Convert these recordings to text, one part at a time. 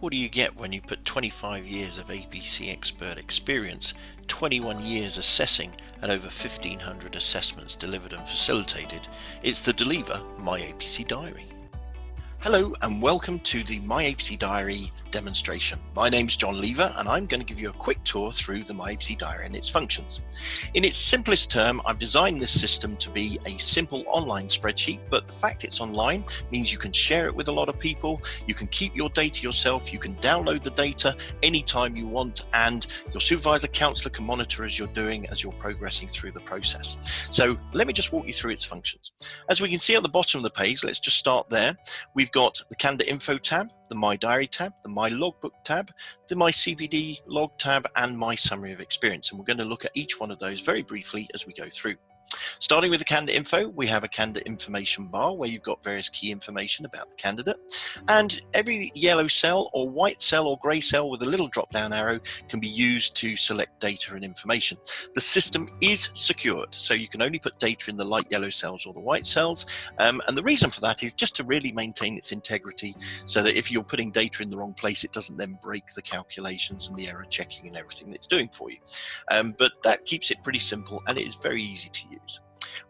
What do you get when you put 25 years of APC expert experience, 21 years assessing, and over 1,500 assessments delivered and facilitated? It's the DeLever myAPC Diary. Hello and welcome to the myAPC Diary demonstration. My name's John Lever and I'm going to give you a quick tour through the myAPC Diary and its functions. In its simplest term, I've designed this system to be a simple online spreadsheet, but the fact it's online means you can share it with a lot of people, you can keep your data yourself, you can download the data anytime you want, and your supervisor, counselor can monitor as you're progressing through the process. So let me just walk you through its functions. As we can see at the bottom of the page, let's just start there. We've got the candidate info tab, the My Diary tab, the My Logbook tab, the My CPD Log tab, and My Summary of Experience. And we're going to look at each one of those very briefly as we go through. Starting with the candidate info, we have a candidate information bar where you've got various key information about the candidate, and every yellow cell or white cell or grey cell with a little drop down arrow can be used to select data and information. The system is secured, so you can only put data in the light yellow cells or the white cells, and the reason for that is just to really maintain its integrity, so that if you're putting data in the wrong place, it doesn't then break the calculations and the error checking and everything that it's doing for you. But that keeps it pretty simple and it is very easy to use.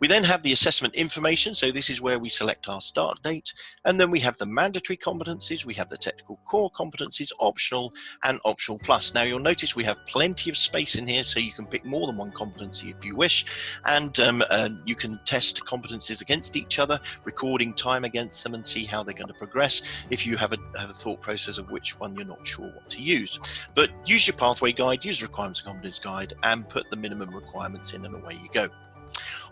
We then have the assessment information, so this is where we select our start date, and then we have the mandatory competencies, we have the technical core competencies, optional and optional plus. Now you'll notice we have plenty of space in here, so you can pick more than one competency if you wish, and you can test competencies against each other, recording time against them and see how they're going to progress if you have a thought process of which one you're not sure what to use. But use your pathway guide, use the requirements and competence guide, and put the minimum requirements in, and away you go.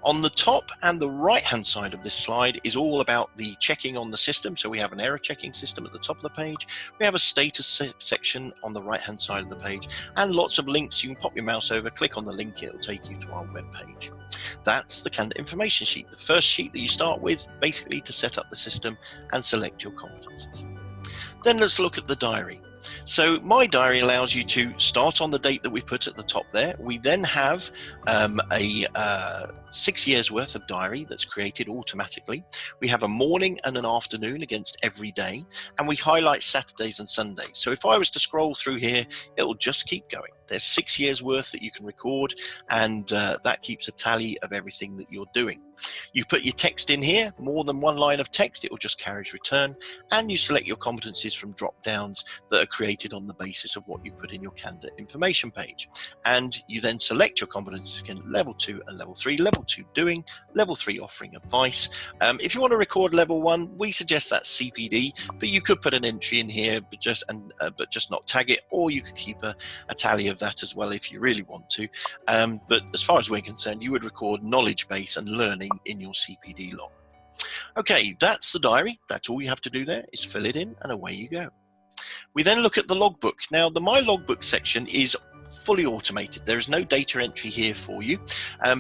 On the top and the right hand side of this slide is all about the checking on the system. So we have an error checking system at the top of the page. We have a status section on the right hand side of the page, and lots of links. You can pop your mouse over, click on the link, it'll take you to our web page. That's the candidate information sheet, the first sheet that you start with, basically to set up the system and select your competencies. Then let's look at the diary. So My Diary allows you to start on the date that we put at the top there. We then have a 6 years worth of diary that's created automatically. We have a morning and an afternoon against every day, and we highlight Saturdays and Sundays. So if I was to scroll through here, it'll just keep going. There's 6 years worth that you can record, and that keeps a tally of everything that you're doing. You put your text in here, more than one line of text, it will just carry as return, and you select your competencies from drop downs that are created on the basis of what you put in your candidate information page. And you then select your competencies in level 2 and level 3, level 2 doing, level 3 offering advice. If you want to record level 1, we suggest that's CPD, but you could put an entry in here but just not tag it, or you could keep a tally of that as well if you really want to. But as far as we're concerned, you would record knowledge base and learning in your CPD log. Okay, that's the diary. That's all you have to do there is fill it in, and away you go. We then look at the logbook. Now the My Logbook section is fully automated. There is no data entry here for you,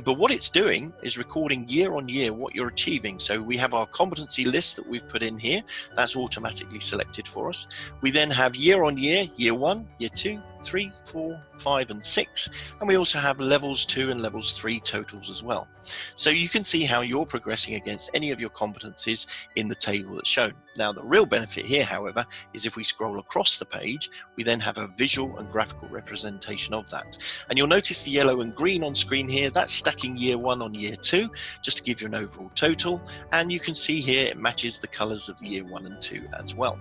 but what it's doing is recording year on year what you're achieving. So we have our competency list that we've put in here, that's automatically selected for us. We then have year on year, year 1, year 2, 3, 4, 5 and 6, and we also have levels 2 and levels 3 totals as well. So you can see how you're progressing against any of your competencies in the table that's shown. Now the real benefit here, however, is if we scroll across the page, we then have a visual and graphical representation of that. And you'll notice the yellow and green on screen here, that's stacking year 1 on year 2, just to give you an overall total. And you can see here it matches the colors of the year 1 and 2 as well.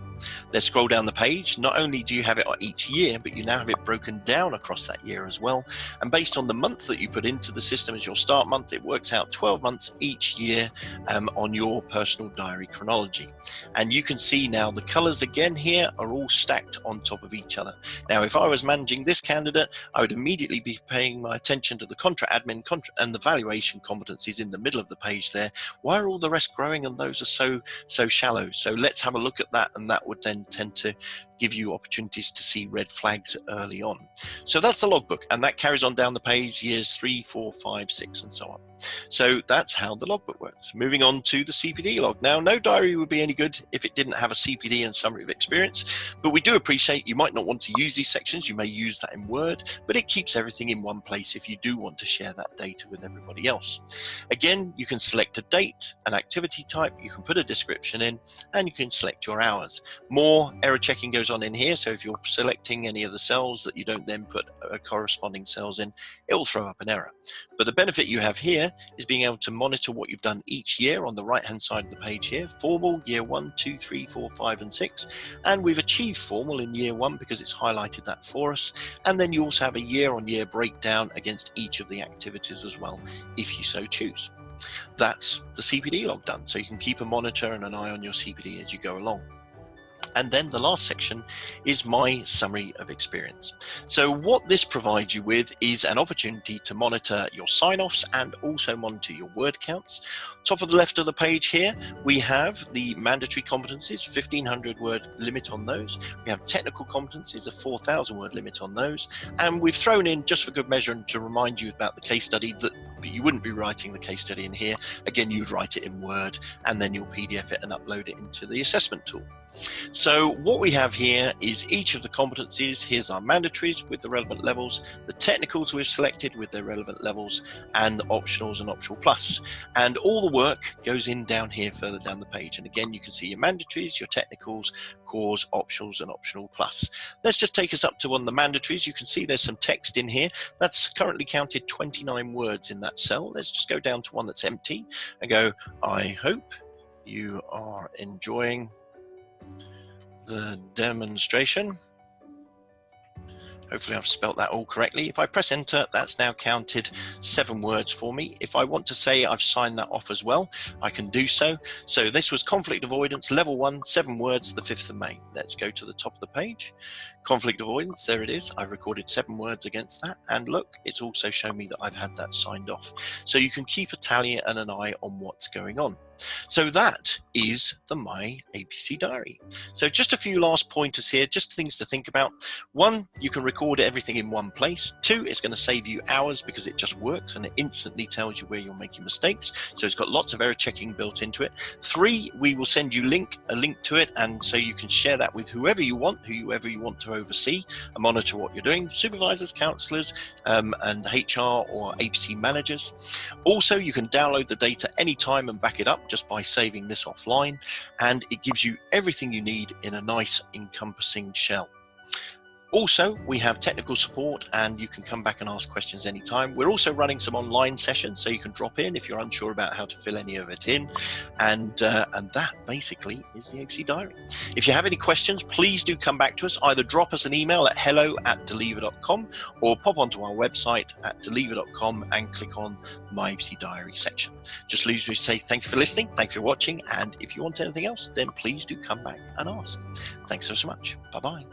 Let's scroll down the page. Not only do you have it on each year, but you now have it broken down across that year as well. And based on the month that you put into the system as your start month, it works out 12 months each year on your personal diary chronology. And you can see now the colors again here are all stacked on top of each other. Now, if I was managing this candidate, I would immediately be paying my attention to the contract admin and the valuation competencies in the middle of the page there. Why are all the rest growing and those are so shallow? So let's have a look at that, and that would then tend to give you opportunities to see red flags early on. So that's the logbook, and that carries on down the page, years 3, 4, 5, 6 and so on. So that's how the logbook works. Moving on to the CPD log. Now, no diary would be any good if it didn't have a CPD and summary of experience, but we do appreciate you might not want to use these sections. You may use that in Word, but it keeps everything in one place if you do want to share that data with everybody else. Again, you can select a date, an activity type, you can put a description in, and you can select your hours. More error checking goes on in here, so if you're selecting any of the cells that you don't then put corresponding cells in, it will throw up an error. But the benefit you have here is being able to monitor what you've done each year on the right hand side of the page here. Formal, year 1, 2, 3, 4, 5 and 6, and we've achieved formal in year 1 because it's highlighted that for us. And then you also have a year-on-year breakdown against each of the activities as well, if you so choose. That's the CPD log done, so you can keep a monitor and an eye on your CPD as you go along. And then the last section is my summary of experience. So what this provides you with is an opportunity to monitor your sign-offs and also monitor your word counts. Top of the left of the page here, we have the mandatory competencies, 1,500 word limit on those. We have technical competencies, a 4,000 word limit on those. And we've thrown in, just for good measure and to remind you about the case study, that you wouldn't be writing the case study in here. Again, you'd write it in Word and then you'll PDF it and upload it into the assessment tool. So what we have here is each of the competencies. Here's our mandatories with the relevant levels, the technicals we've selected with their relevant levels, and the optionals and optional plus. And all the work goes in down here further down the page. And again, you can see your mandatories, your technicals, cores, optionals, and optional plus. Let's just take us up to one of the mandatories. You can see there's some text in here. That's currently counted 29 words in that cell. Let's just go down to one that's empty and go, I hope you are enjoying the demonstration. Hopefully I've spelt that all correctly. If I press enter, that's now counted 7 words for me. If I want to say I've signed that off as well, I can do so. So this was conflict avoidance, level 1, 7 words, the 5th of May. Let's go to the top of the page. Conflict avoidance, there it is. I've recorded 7 words against that. And look, it's also shown me that I've had that signed off. So you can keep a tally and an eye on what's going on. So that is the myAPC diary. So just a few last pointers here, just things to think about. 1, you can record everything in one place. 2, it's going to save you hours because it just works and it instantly tells you where you're making mistakes. So it's got lots of error checking built into it. 3, we will send you a link to it, and so you can share that with whoever you want to oversee and monitor what you're doing, supervisors, counselors, and HR or APC managers. Also, you can download the data anytime and back it up just by saving this offline, and it gives you everything you need in a nice encompassing shell. Also, we have technical support and you can come back and ask questions anytime. We're also running some online sessions, so you can drop in if you're unsure about how to fill any of it in. And that basically is the APC diary. If you have any questions, please do come back to us. Either drop us an email at hello@DeLever.com or pop onto our website at DeLever.com and click on the myAPC diary section. Just leaves me to say thank you for listening, thank you for watching, and if you want anything else, then please do come back and ask. Thanks so much. Bye-bye.